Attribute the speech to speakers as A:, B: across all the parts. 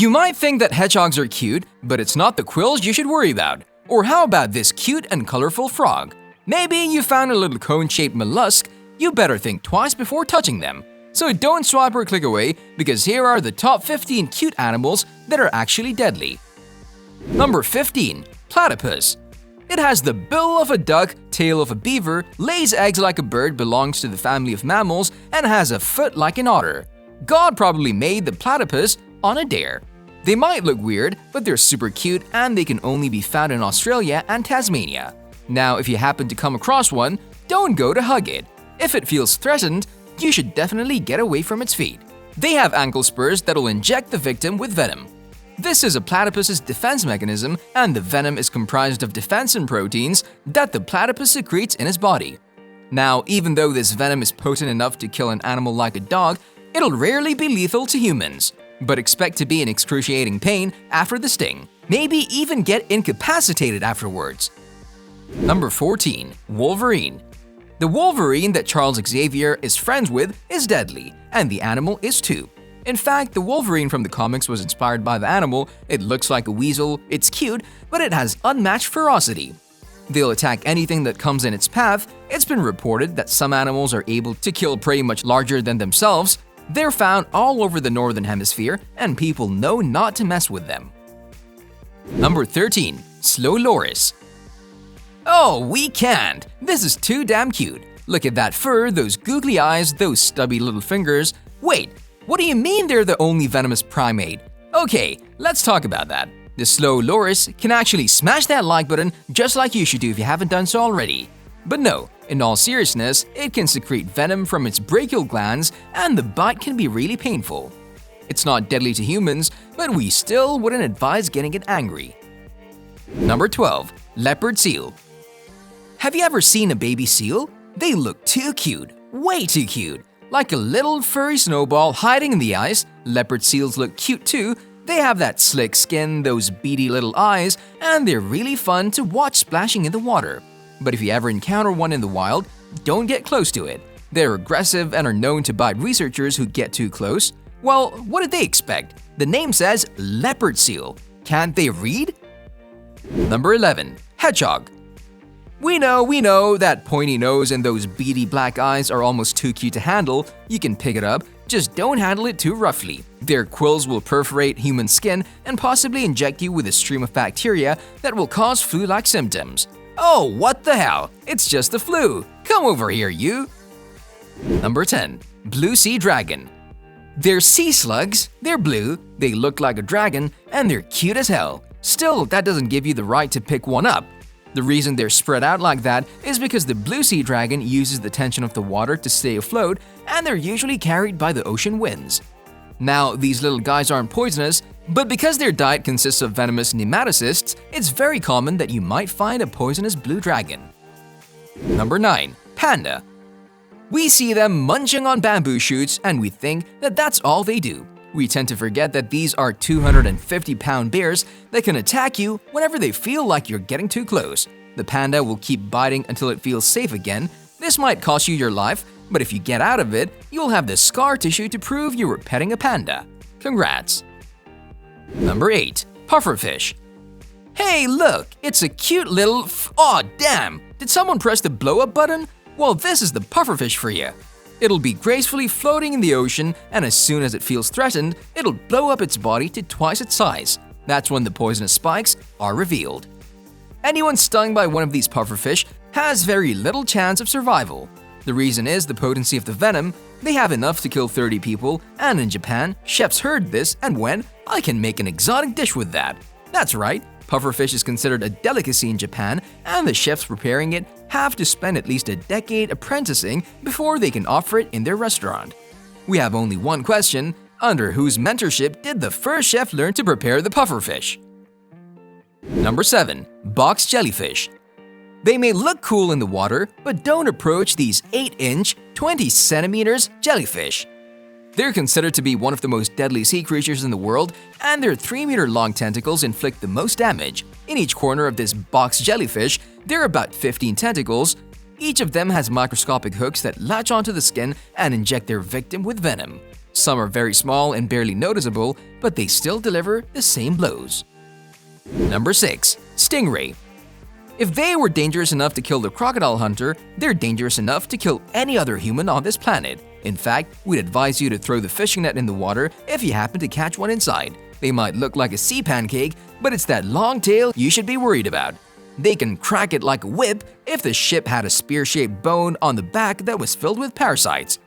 A: You might think that hedgehogs are cute, but it's not the quills you should worry about. Or how about this cute and colorful frog? Maybe you found a little cone-shaped mollusk. You better think twice before touching them. So don't swipe or click away, because here are the top 15 cute animals that are actually deadly. Number 15. Platypus. It has the bill of a duck, tail of a beaver, lays eggs like a bird, belongs to the family of mammals, and has a foot like an otter. God probably made the platypus on a dare. They might look weird, but they're super cute and they can only be found in Australia and Tasmania. Now, if you happen to come across one, don't go to hug it. If it feels threatened, you should definitely get away from its feet. They have ankle spurs that'll inject the victim with venom. This is a platypus's defense mechanism, and the venom is comprised of defensin proteins that the platypus secretes in his body. Now, even though this venom is potent enough to kill an animal like a dog, it'll rarely be lethal to humans. But expect to be in excruciating pain after the sting, maybe even get incapacitated afterwards. Number 14. Wolverine. The Wolverine that Charles Xavier is friends with is deadly, and the animal is too. In fact, the Wolverine from the comics was inspired by the animal. It looks like a weasel, it's cute, but it has unmatched ferocity. They'll attack anything that comes in its path. It's been reported that some animals are able to kill prey much larger than themselves. They're found all over the northern hemisphere, and people know not to mess with them. Number 13. Slow loris. Oh, we can't! This is too damn cute. Look at that fur, those googly eyes, those stubby little fingers. Wait, what do you mean they're the only venomous primate? Okay, let's talk about that. The slow loris can actually smash that like button just like you should do if you haven't done so already. But no, in all seriousness, it can secrete venom from its brachial glands, and the bite can be really painful. It's not deadly to humans, but we still wouldn't advise getting it angry. Number 12. Leopard seal. Have you ever seen a baby seal? They look too cute, way too cute. Like a little furry snowball hiding in the ice, leopard seals look cute too. They have that slick skin, those beady little eyes, and they're really fun to watch splashing in the water. But if you ever encounter one in the wild, don't get close to it. They're aggressive and are known to bite researchers who get too close. Well, what did they expect? The name says leopard seal. Can't they read? Number 11. Hedgehog. We know that pointy nose and those beady black eyes are almost too cute to handle. You can pick it up, just don't handle it too roughly. Their quills will perforate human skin and possibly inject you with a stream of bacteria that will cause flu-like symptoms. Oh, what the hell? It's just the flu. Come over here, you. Number 10. Blue sea dragon. They're sea slugs, they're blue, they look like a dragon, and they're cute as hell. Still, that doesn't give you the right to pick one up. The reason they're spread out like that is because the blue sea dragon uses the tension of the water to stay afloat, and they're usually carried by the ocean winds. Now, these little guys aren't poisonous, but because their diet consists of venomous nematocysts, it's very common that you might find a poisonous blue dragon. Number 9. Panda. We see them munching on bamboo shoots and we think that that's all they do. We tend to forget that these are 250-pound bears that can attack you whenever they feel like you're getting too close. The panda will keep biting until it feels safe again. This might cost you your life, but if you get out of it, you'll have the scar tissue to prove you were petting a panda. Congrats! Number 8. Pufferfish. Hey, look! It's a cute little Aw, damn! Did someone press the blow-up button? Well, this is the pufferfish for you. It'll be gracefully floating in the ocean, and as soon as it feels threatened, it'll blow up its body to twice its size. That's when the poisonous spikes are revealed. Anyone stung by one of these pufferfish has very little chance of survival. The reason is the potency of the venom. They have enough to kill 30 people, and in Japan, chefs heard this and went, I can make an exotic dish with that. That's right, pufferfish is considered a delicacy in Japan, and the chefs preparing it have to spend at least a decade apprenticing before they can offer it in their restaurant. We have only one question: under whose mentorship did the first chef learn to prepare the pufferfish? Number 7. Box jellyfish. They may look cool in the water, but don't approach these 8-inch, 20 centimeters jellyfish. They're considered to be one of the most deadly sea creatures in the world, and their 3-meter-long tentacles inflict the most damage. In each corner of this box jellyfish, there are about 15 tentacles. Each of them has microscopic hooks that latch onto the skin and inject their victim with venom. Some are very small and barely noticeable, but they still deliver the same blows. Number 6. Stingray. If they were dangerous enough to kill the crocodile hunter, they're dangerous enough to kill any other human on this planet. In fact, we'd advise you to throw the fishing net in the water if you happen to catch one inside. They might look like a sea pancake, but it's that long tail you should be worried about. They can crack it like a whip if the ship had a spear-shaped bone on the back that was filled with parasites.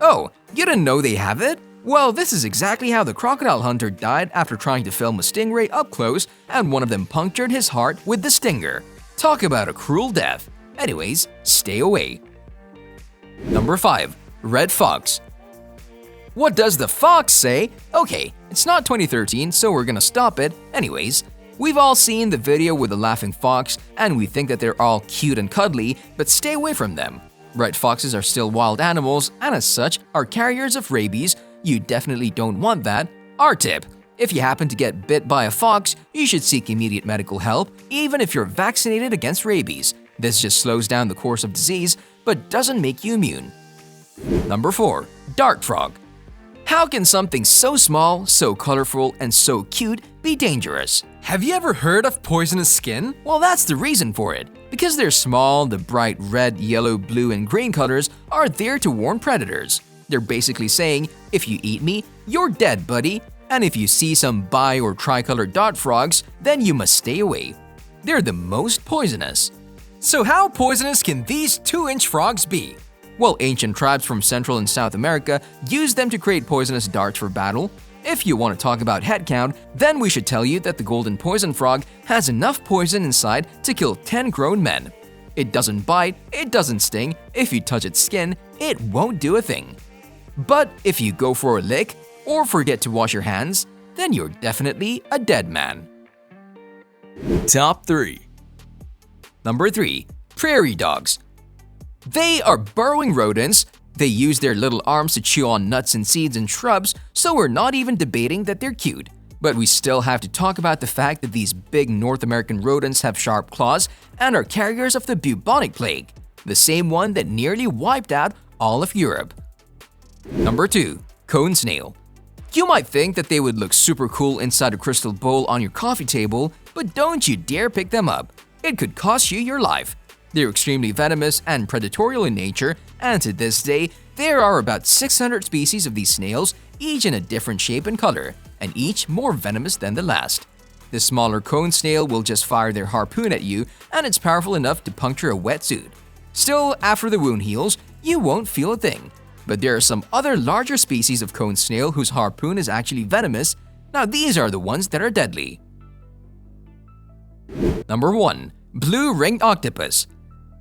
A: Oh, you didn't know they have it? Well, this is exactly how the crocodile hunter died after trying to film a stingray up close and one of them punctured his heart with the stinger. Talk about a cruel death. Anyways, stay away. Number 5. Red fox. What does the fox say? Okay, it's not 2013, so we're gonna stop it. Anyways, we've all seen the video with the laughing fox and we think that they're all cute and cuddly, but stay away from them. Red foxes are still wild animals and as such are carriers of rabies. You definitely don't want that. Our tip: if you happen to get bit by a fox, you should seek immediate medical help, even if you're vaccinated against rabies. This just slows down the course of disease, but doesn't make you immune. Number 4. Dart frog. How can something so small, so colorful, and so cute be dangerous? Have you ever heard of poisonous skin? Well, that's the reason for it. Because they're small, the bright red, yellow, blue, and green colors are there to warn predators. They're basically saying, if you eat me, you're dead, buddy. And if you see some bi- or tricolored dart frogs, then you must stay away. They're the most poisonous. So how poisonous can these 2-inch frogs be? Well, ancient tribes from Central and South America used them to create poisonous darts for battle. If you want to talk about head count, then we should tell you that the golden poison frog has enough poison inside to kill 10 grown men. It doesn't bite, it doesn't sting, if you touch its skin, it won't do a thing. But if you go for a lick or forget to wash your hands, then you're definitely a dead man.
B: Top 3.
A: Number 3. Prairie dogs. They are burrowing rodents. They use their little arms to chew on nuts and seeds and shrubs, so we're not even debating that they're cute. But we still have to talk about the fact that these big North American rodents have sharp claws and are carriers of the bubonic plague, the same one that nearly wiped out all of Europe. Number 2. Cone snail. You might think that they would look super cool inside a crystal bowl on your coffee table, but don't you dare pick them up. It could cost you your life. They're extremely venomous and predatory in nature, and to this day, there are about 600 species of these snails, each in a different shape and color, and each more venomous than the last. The smaller cone snail will just fire their harpoon at you, and it's powerful enough to puncture a wetsuit. Still, after the wound heals, you won't feel a thing. But there are some other larger species of cone snail whose harpoon is actually venomous. Now these are the ones that are deadly. Number 1. Blue ringed octopus.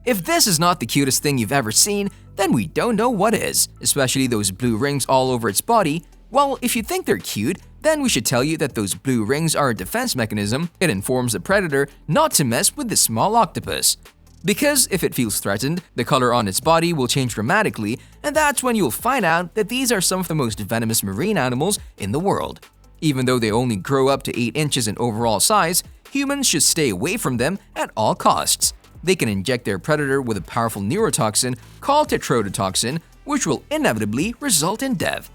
A: If this is not the cutest thing you've ever seen, then we don't know what is, especially those blue rings all over its body. Well, if you think they're cute, then we should tell you that those blue rings are a defense mechanism. It informs the predator not to mess with the small octopus. Because if it feels threatened, the color on its body will change dramatically, and that's when you'll find out that these are some of the most venomous marine animals in the world. Even though they only grow up to 8 inches in overall size, humans should stay away from them at all costs. They can inject their predator with a powerful neurotoxin called tetrodotoxin, which will inevitably result in death.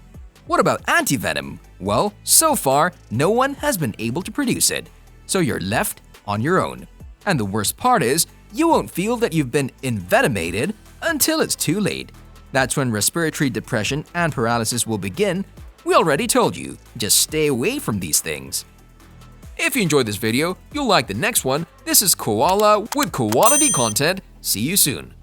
A: What about antivenom? Well, so far, no one has been able to produce it. So you're left on your own. And the worst part is, you won't feel that you've been envenomated until it's too late. That's when respiratory depression and paralysis will begin. We already told you, just stay away from these things. If you enjoyed this video, you'll like the next one. This is Koala with Koality Content. See you soon.